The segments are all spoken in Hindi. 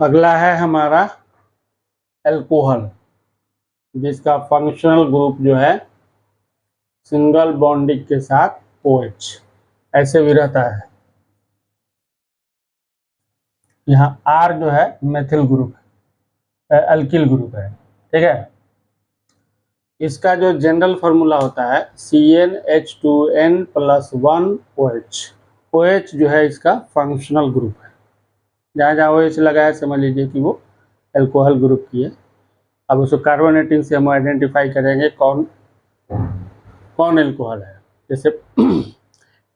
अगला है हमारा एल्कोहल, जिसका फंक्शनल ग्रुप जो है सिंगल बॉन्डिंग के साथ OH ऐसे भी रहता है। यहाँ R जो है मेथिल ग्रुप है, एल्किल ग्रुप है, ठीक है। इसका जो जनरल फार्मूला होता है CnH2n+1OH। OH जो है इसका फंक्शनल ग्रुप है। जहाँ जहाँ OH लगा है समझ लीजिए कि वो एल्कोहल ग्रुप की है। अब उसको कार्बोनेटिंग से हम आइडेंटिफाई करेंगे कौन कौन एल्कोहल है। जैसे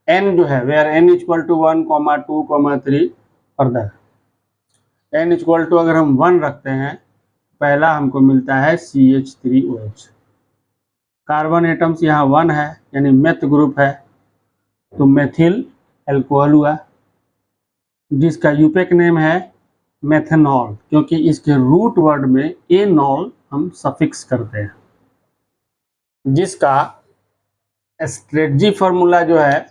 N जो है वेयर N = 1, 2, 3 फर्दर N = अगर हम 1 रखते हैं, पहला हमको मिलता है CH3OH। कार्बन एटम्स यहाँ 1 है यानी मेथ ग्रुप है, तो मेथिल एल्कोहल हुआ, जिसका यूपेक नेम है मेथनॉल, क्योंकि इसके रूट वर्ड में एनॉल हम सफिक्स करते हैं। जिसका स्ट्रेटजी फार्मूला जो है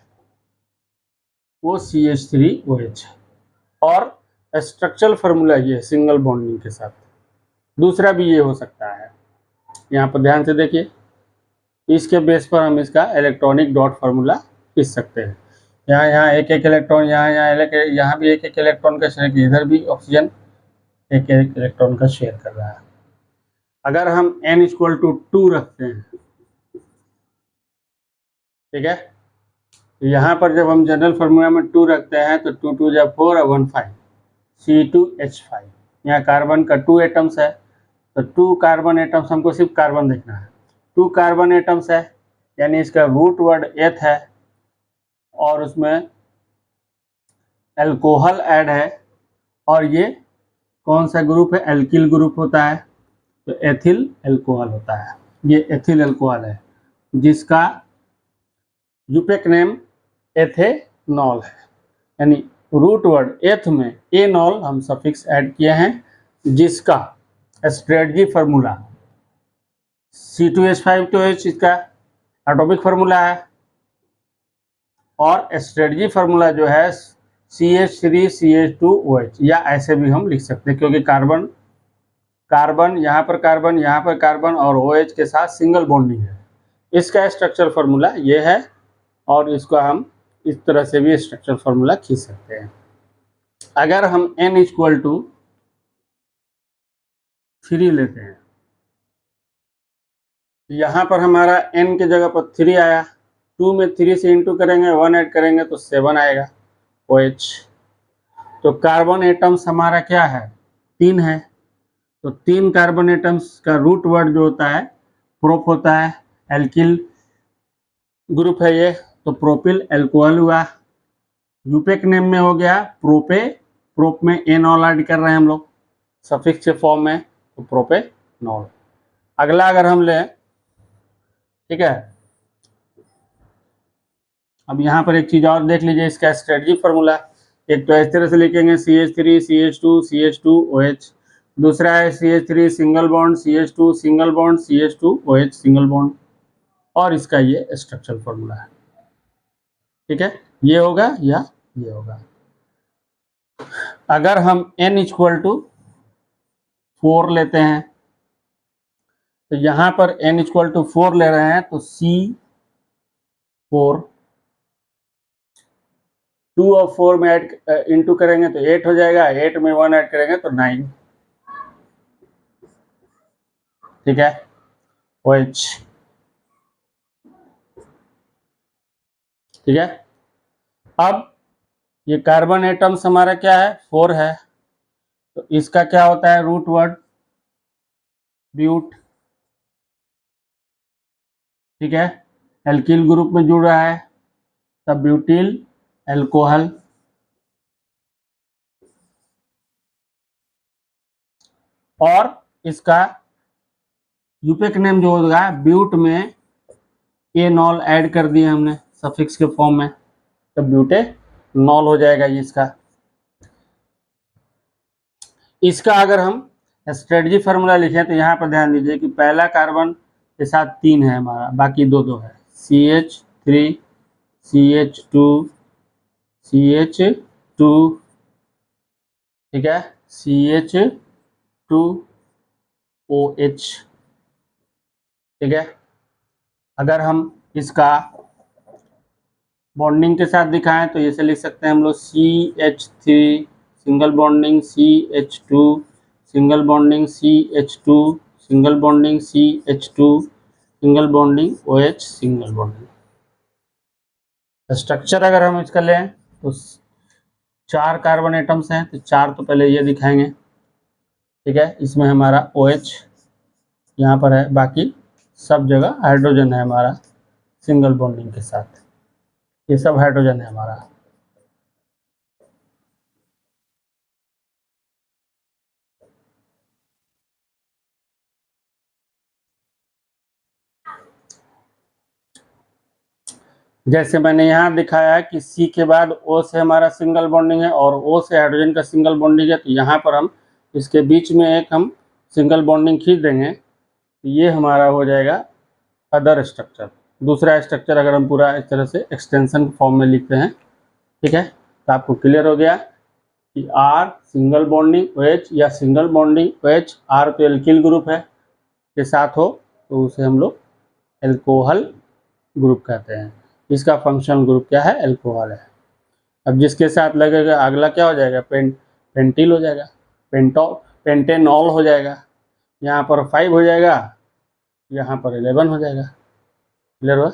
वो CH3OH है, और स्ट्रक्चरल फार्मूला ये सिंगल बॉन्डिंग के साथ। दूसरा भी ये हो सकता है, यहाँ पर ध्यान से देखिए, इसके बेस पर हम इसका इलेक्ट्रॉनिक डॉट फार्मूला खींच सकते हैं। यहाँ एक एक इलेक्ट्रॉन, यहाँ भी एक एक इलेक्ट्रॉन का शेयर, इधर भी ऑक्सीजन एक एक इलेक्ट्रॉन का शेयर कर रहा है। अगर हम N = 2 रखते हैं, ठीक है, तो यहाँ पर जब हम जनरल फार्मूला में 2 रखते हैं तो 2 2 = 4 और 1 5 C2H5। यहाँ कार्बन का 2 एटम्स है, तो 2 कार्बन एटम्स, हमको सिर्फ कार्बन देखना है। 2 कार्बन एटम्स है यानी इसका रूट वर्ड एथ है, और उसमें एल्कोहल ऐड है, और ये कौन सा ग्रुप है, एल्किल ग्रुप होता है, तो एथिल एल्कोहल होता है। ये एथिल एल्कोहल है, जिसका यूपेक नेम एथेनॉल है, यानी रूट वर्ड एथ में एनॉल हम सफिक्स ऐड किए हैं, जिसका स्ट्रेटजी फार्मूला C2H5OH इसका एटॉमिक फार्मूला है, और स्ट्रेटजी फार्मूला जो है CH3CH2OH, या ऐसे भी हम लिख सकते हैं, क्योंकि कार्बन यहाँ पर कार्बन और OH के साथ सिंगल बॉन्डिंग है। इसका स्ट्रक्चर फार्मूला ये है, और इसको हम इस तरह से भी स्ट्रक्चर फार्मूला खींच सकते हैं। अगर हम N = 3 लेते हैं, यहाँ पर हमारा N की जगह पर 3 आया, 2 में 3 से इंटू करेंगे, 1 ऐड करेंगे तो 7 आएगा OH। तो कार्बन एटम्स हमारा क्या है, 3 है, तो 3 कार्बन एटम्स का रूट वर्ड जो होता है प्रोप होता है, एल्किल ग्रुप है ये, तो प्रोपिल एल्कोहल हुआ। यूपेक नेम में हो गया प्रोपे, प्रोप में एनॉल ऐड कर रहे हैं हम लोग सफिक्स के फॉर्म में, तो प्रोपेनॉल। अगला अगर हम लें, ठीक है, अब यहाँ पर एक चीज और देख लीजिए, इसका स्ट्रेटजी फार्मूला। एक तो इस तरह से लिखेंगे CH3 CH2 CH2OH, दूसरा है CH3 single bond CH2 single bond CH2OH single bond, और इसका ये स्ट्रक्चरल फार्मूला है, ठीक है, ये होगा या ये होगा। अगर हम N = 4 लेते हैं, तो यहाँ पर N = 4 ले रहे हैं, तो C4, 2 और 4 में ऐड इंटू करेंगे तो 8 हो जाएगा, 8 में 1 ऐड करेंगे तो 9, ठीक है, OH, ठीक है। अब ये कार्बन एटम्स हमारा क्या है, 4 है, तो इसका क्या होता है रूट वर्ड, ब्यूट, ठीक है, एल्किल ग्रुप में जुड़ रहा है, तब ब्यूटिल एल्कोहल। और इसका यूपेक नेम जो होगा, ब्यूट में एनॉल ऐड कर दिए हमने सफिक्स के फॉर्म में, तो ब्यूटेनॉल हो जाएगा इसका। इसका अगर हम स्ट्रेटजी फार्मूला लिखें, तो यहाँ पर ध्यान दीजिए कि पहला कार्बन के साथ 3 है हमारा, बाकी 2 है, CH3 CH2 CH2, ठीक है, CH2OH। ठीक है, अगर हम इसका बॉन्डिंग के साथ दिखाएं तो इसे लिख सकते हैं हम लोग CH3 single bonding, CH2 single bonding, CH2 single bonding, CH2 single bonding, OH single bonding. Structure अगर हम इसका लें तो 4 कार्बन एटम्स हैं, तो 4 तो पहले ये दिखाएंगे। ठीक है, इसमें हमारा OH यहाँ पर है, बाकी सब जगह हाइड्रोजन है हमारा सिंगल बॉन्डिंग के साथ, ये सब हाइड्रोजन है हमारा। जैसे मैंने यहाँ दिखाया है कि C के बाद O से हमारा सिंगल बॉन्डिंग है और O से हाइड्रोजन का सिंगल बॉन्डिंग है, तो यहाँ पर हम इसके बीच में एक हम सिंगल बॉन्डिंग खींच देंगे, तो ये हमारा हो जाएगा अदर स्ट्रक्चर, दूसरा स्ट्रक्चर। अगर हम पूरा इस तरह से एक्सटेंशन फॉर्म में लिखते हैं, ठीक है, तो आपको क्लियर हो गया कि R सिंगल बॉन्डिंग OH या सिंगल बॉन्डिंग OH, R तो एल्किल ग्रुप है के साथ हो तो उसे हम लोग एल्कोहल ग्रुप कहते हैं। इसका फंक्शनल ग्रुप क्या है, एल्कोहल है। अब जिसके साथ लगेगा अगला क्या हो जाएगा, पेंटिल हो जाएगा, पेंटेनॉल हो जाएगा, यहाँ पर 5 हो जाएगा, यहाँ पर 11 हो जाएगा। क्लियर हुआ।